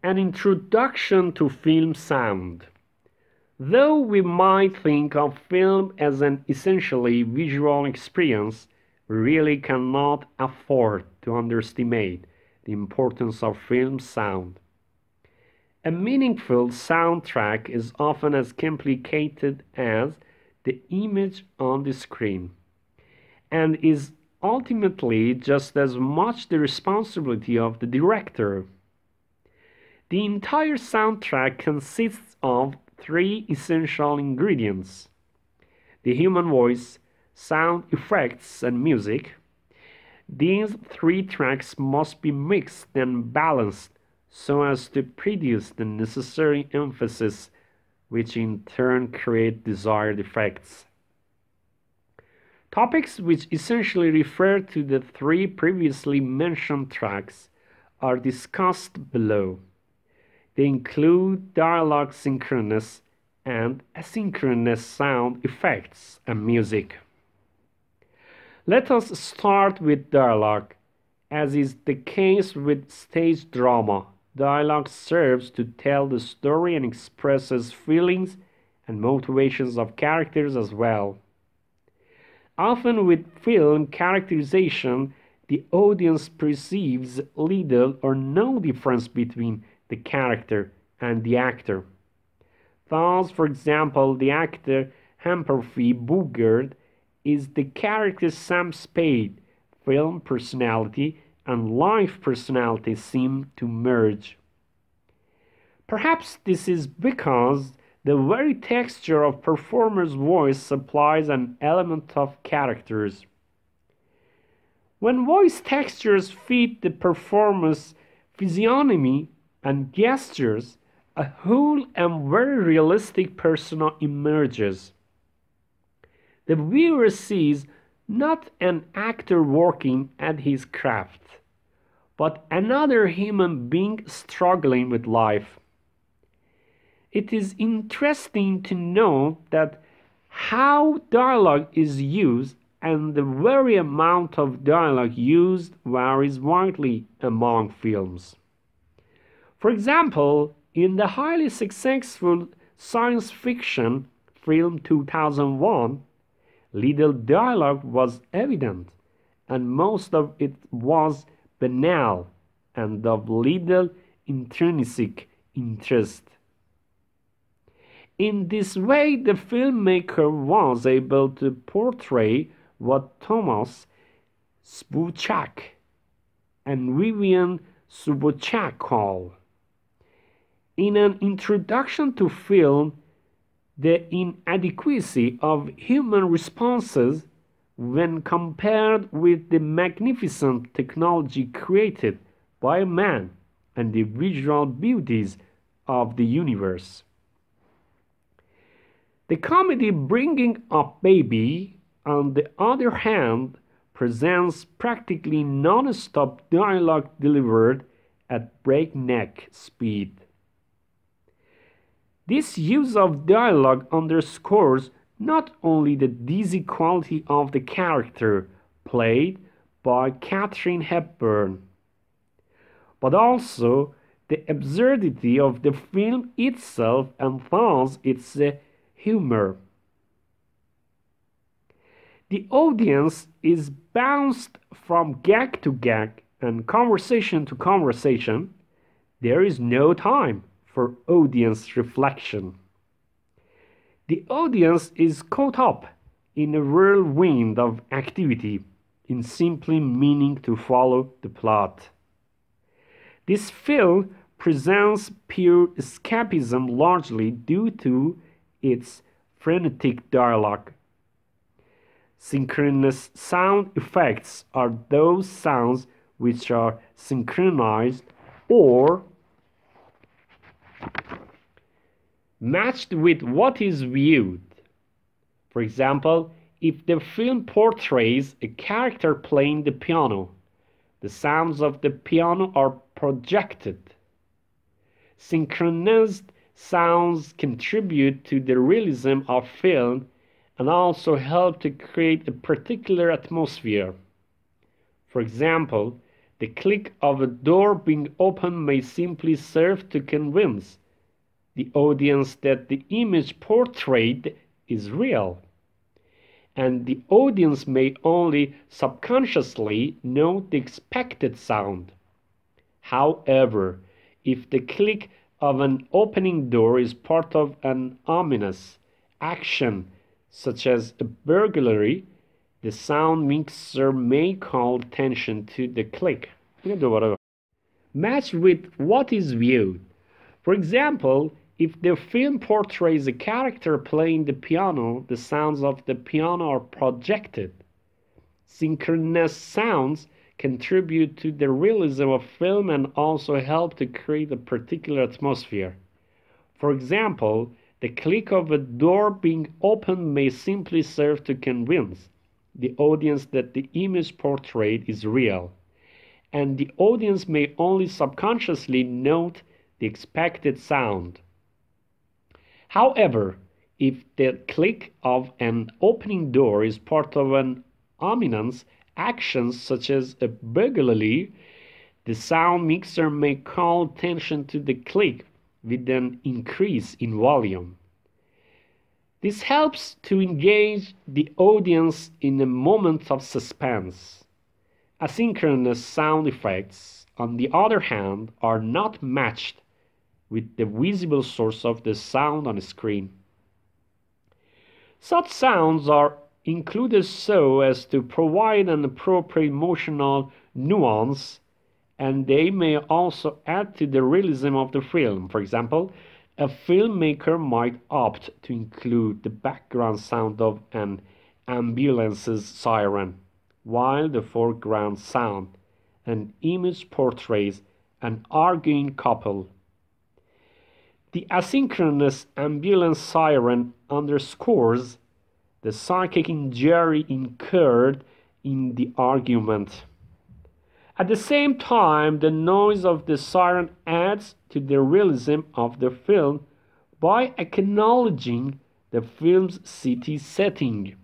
An introduction to film sound. Though we might think of film as an essentially visual experience, we really cannot afford to underestimate the importance of film sound. A meaningful soundtrack is often as complicated as the image on the screen, and is ultimately just as much the responsibility of the director. The entire soundtrack consists of three essential ingredients: the human voice, sound effects, and music. These three tracks must be mixed and balanced so as to produce the necessary emphasis, which in turn create desired effects. Topics which essentially refer to the three previously mentioned tracks are discussed below. They include dialogue synchronous and asynchronous sound effects and music. Let us start with dialogue. As is the case with stage drama, dialogue serves to tell the story and expresses feelings and motivations of characters as well. Often with film characterization, the audience perceives little or no difference between the character and the actor. Thus, for example, the actor Humphrey Bogart is the character Sam Spade. Film personality and live personality seem to merge. Perhaps this is because the very texture of performer's voice supplies an element of characters. When voice textures fit the performer's physiognomy and gestures, a whole and very realistic persona emerges. The viewer sees not an actor working at his craft, but another human being struggling with life. It is interesting to note that how dialogue is used and the very amount of dialogue used varies widely among films. For example, in the highly successful science fiction film 2001, little dialogue was evident, and most of it was banal and of little intrinsic interest. In this way, the filmmaker was able to portray what Thomas Spivak and Vivian Subochak call, in an introduction to film, the inadequacy of human responses when compared with the magnificent technology created by man and the visual beauties of the universe. The comedy Bringing Up Baby, on the other hand, presents practically non-stop dialogue delivered at breakneck speed. This use of dialogue underscores not only the dizzy quality of the character played by Katharine Hepburn, but also the absurdity of the film itself and thus its humor. The audience is bounced from gag to gag and conversation to conversation. There is no time for audience reflection. The audience is caught up in a whirlwind of activity, in simply meaning to follow the plot. This film presents pure escapism largely due to its frenetic dialogue. Synchronous sound effects are those sounds which are synchronized or matched with what is viewed. For example, if the film portrays a character playing the piano, the sounds of the piano are projected. Synchronized sounds contribute to the realism of film and also help to create a particular atmosphere. For example, The click of a door being opened may simply serve to convince the audience that the image portrayed is real, and the audience may only subconsciously note the expected sound. However, if the click of an opening door is part of an ominous action such as a burglary, the sound mixer may call attention to the click. Matched with what is viewed. For example, if the film portrays a character playing the piano, the sounds of the piano are projected. Synchronous sounds contribute to the realism of film and also help to create a particular atmosphere. For example, the click of a door being opened may simply serve to convince the audience that the image portrayed is real, and the audience may only subconsciously note the expected sound. However, if the click of an opening door is part of an ominous action such as a burglary, the sound mixer may call attention to the click with an increase in volume. This helps to engage the audience in a moment of suspense. Asynchronous sound effects, on the other hand, are not matched with the visible source of the sound on the screen. Such sounds are included so as to provide an appropriate emotional nuance, and they may also add to the realism of the film. For example, a filmmaker might opt to include the background sound of an ambulance's siren, while the foreground sound, an image portrays an arguing couple. The asynchronous ambulance siren underscores the psychic injury incurred in the argument. At the same time, the noise of the siren adds to the realism of the film by acknowledging the film's city setting.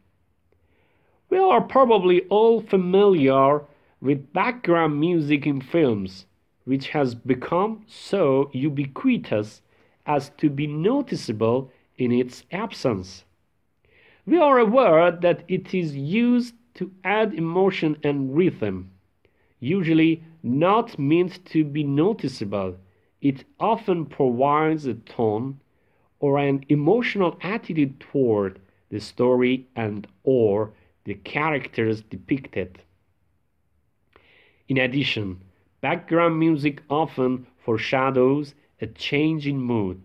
We are probably all familiar with background music in films, which has become so ubiquitous as to be noticeable in its absence. We are aware that it is used to add emotion and rhythm. Usually not meant to be noticeable, it often provides a tone or an emotional attitude toward the story and or the characters depicted. In addition, background music often foreshadows a change in mood.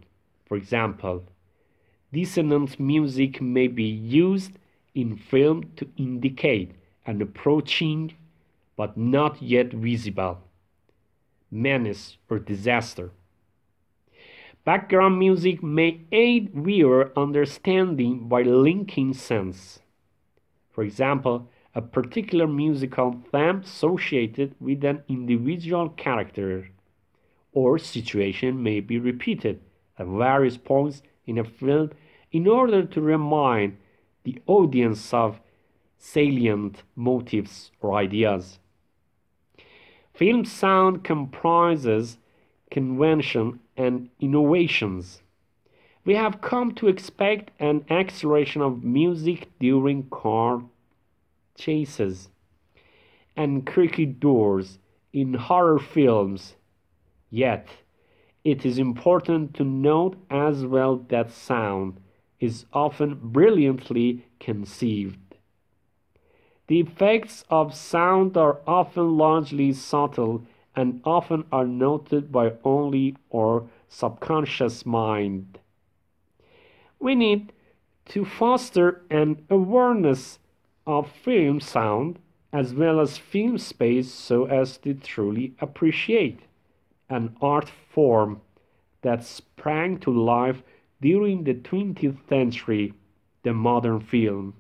For example, dissonant music may be used in film to indicate an approaching but not yet visible menace or disaster. Background music may aid viewer understanding by linking sense. For example, a particular musical theme associated with an individual character or situation may be repeated at various points in a film in order to remind the audience of salient motifs or ideas. Film sound comprises convention and innovations. We have come to expect an acceleration of music during car chases and creaky doors in horror films. Yet, it is important to note as well that sound is often brilliantly conceived. The effects of sound are often largely subtle and often are noted by only our subconscious mind. We need to foster an awareness of film sound as well as film space so as to truly appreciate an art form that sprang to life during the 20th century, the modern film.